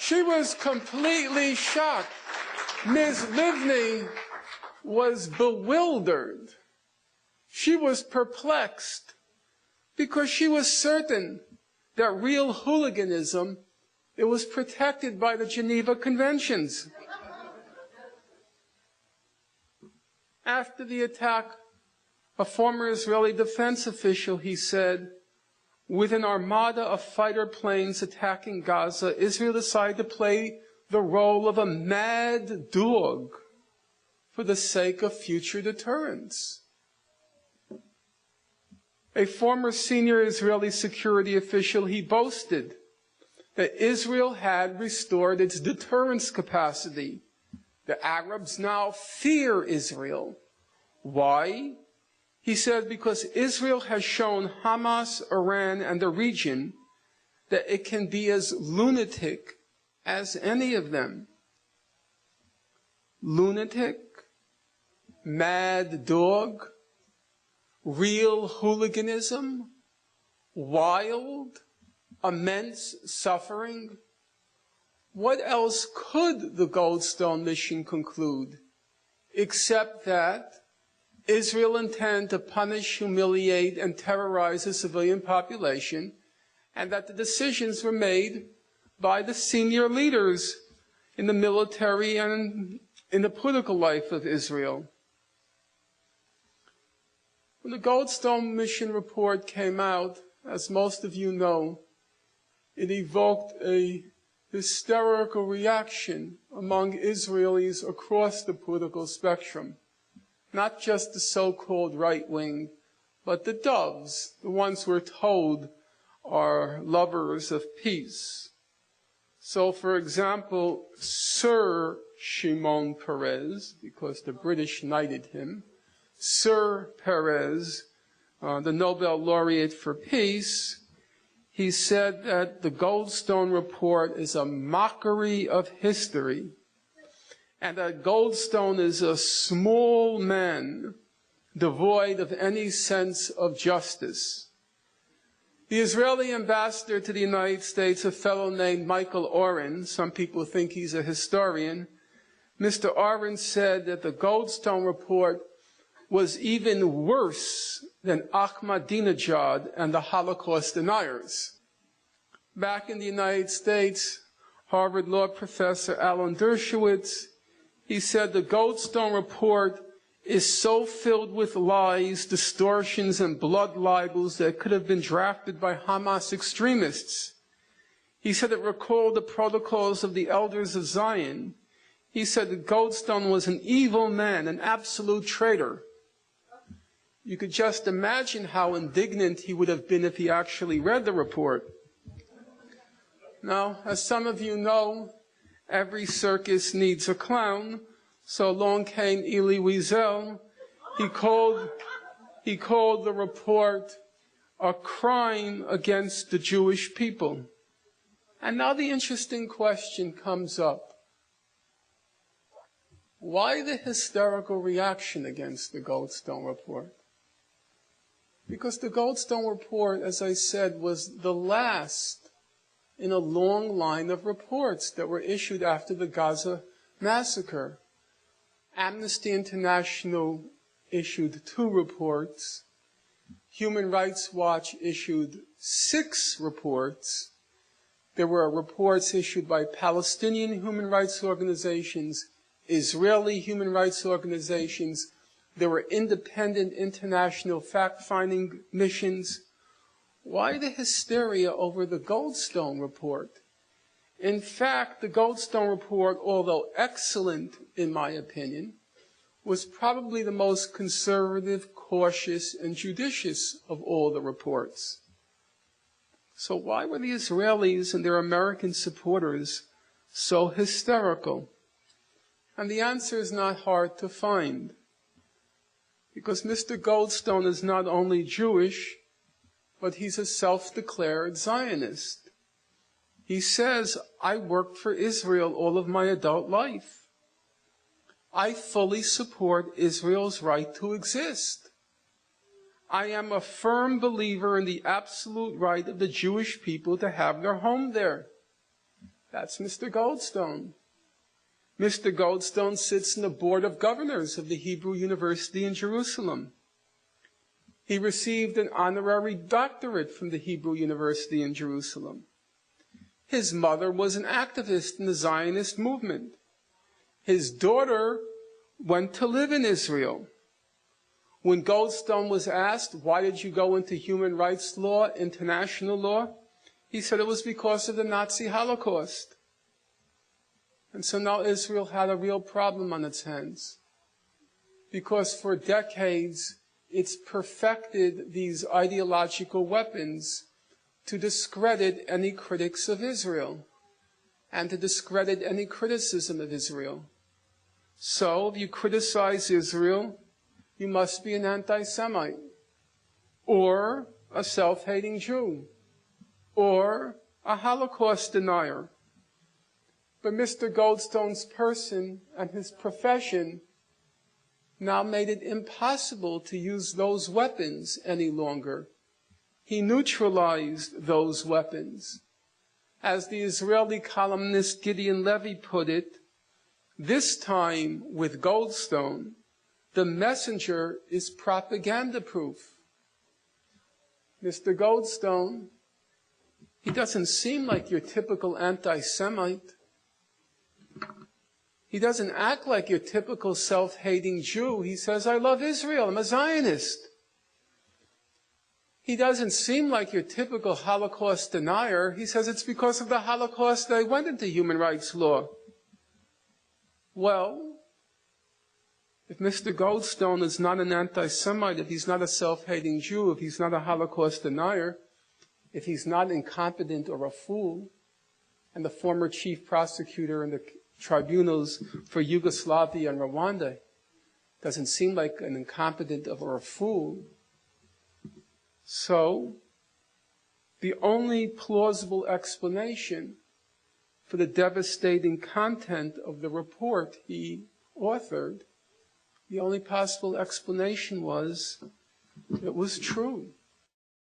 She was completely shocked. Ms. Livni was bewildered. She was perplexed because she was certain that real hooliganism, it was protected by the Geneva Conventions. After the attack, a former Israeli defense official, he said, with an armada of fighter planes attacking Gaza, Israel decided to play the role of a mad dog for the sake of future deterrence. A former senior Israeli security official, he boasted that Israel had restored its deterrence capacity. The Arabs now fear Israel. Why? He said because Israel has shown Hamas, Iran, and the region that it can be as lunatic as any of them. Lunatic, mad dog, real hooliganism, wild, immense suffering. What else could the Goldstone mission conclude except that Israel intended to punish, humiliate, and terrorize the civilian population, and that the decisions were made by the senior leaders in the military and in the political life of Israel? When the Goldstone mission report came out, as most of you know, it evoked a hysterical reaction among Israelis across the political spectrum. Not just the so-called right wing, but the doves, the ones we're told are lovers of peace. So, for example, Sir Shimon Peres, because the British knighted him, Sir Peres, the Nobel laureate for peace, he said that the Goldstone report is a mockery of history, and that Goldstone is a small man devoid of any sense of justice. The Israeli ambassador to the United States, a fellow named Michael Oren, some people think he's a historian, Mr. Oren said that the Goldstone report was even worse than Ahmadinejad and the Holocaust deniers. Back in the United States, Harvard law professor Alan Dershowitz, he said the Goldstone report is so filled with lies, distortions, and blood libels that could have been drafted by Hamas extremists. He said it recalled the protocols of the elders of Zion. He said that Goldstone was an evil man, an absolute traitor. You could just imagine how indignant he would have been if he actually read the report. Now, as some of you know, every circus needs a clown, so along came Elie Wiesel. He called the report a crime against the Jewish people. And now the interesting question comes up. Why the hysterical reaction against the Goldstone report? Because the Goldstone report, as I said, was the last in a long line of reports that were issued after the Gaza Massacre. Amnesty International issued 2 reports. Human Rights Watch issued 6 reports. There were reports issued by Palestinian human rights organizations, Israeli human rights organizations. There were independent international fact-finding missions. Why the hysteria over the Goldstone report? In fact, the Goldstone report, although excellent in my opinion, was probably the most conservative, cautious, and judicious of all the reports. So why were the Israelis and their American supporters so hysterical? And the answer is not hard to find. Because Mr. Goldstone is not only Jewish, but he's a self-declared Zionist. He says, I worked for Israel all of my adult life. I fully support Israel's right to exist. I am a firm believer in the absolute right of the Jewish people to have their home there. That's Mr. Goldstone. Mr. Goldstone sits in the board of governors of the Hebrew University in Jerusalem. He received an honorary doctorate from the Hebrew University in Jerusalem. His mother was an activist in the Zionist movement. His daughter went to live in Israel. When Goldstone was asked, why did you go into human rights law, international law? He said it was because of the Nazi Holocaust. And so now Israel had a real problem on its hands. Because for decades, it's perfected these ideological weapons to discredit any critics of Israel and to discredit any criticism of Israel. So, if you criticize Israel, you must be an anti-Semite, or a self-hating Jew, or a Holocaust denier. But Mr. Goldstone's person and his profession now made it impossible to use those weapons any longer. He neutralized those weapons. As the Israeli columnist Gideon Levy put it, this time with Goldstone, the messenger is propaganda-proof. Mr. Goldstone, he doesn't seem like your typical anti-Semite. He doesn't act like your typical self-hating Jew. He says, I love Israel, I'm a Zionist. He doesn't seem like your typical Holocaust denier. He says it's because of the Holocaust that I went into human rights law. Well, if Mr. Goldstone is not an anti-Semite, if he's not a self-hating Jew, if he's not a Holocaust denier, if he's not incompetent or a fool, and the former chief prosecutor in the tribunals for Yugoslavia and Rwanda doesn't seem like an incompetent or a fool, so the only plausible explanation for the devastating content of the report he authored, the only possible explanation was it was true.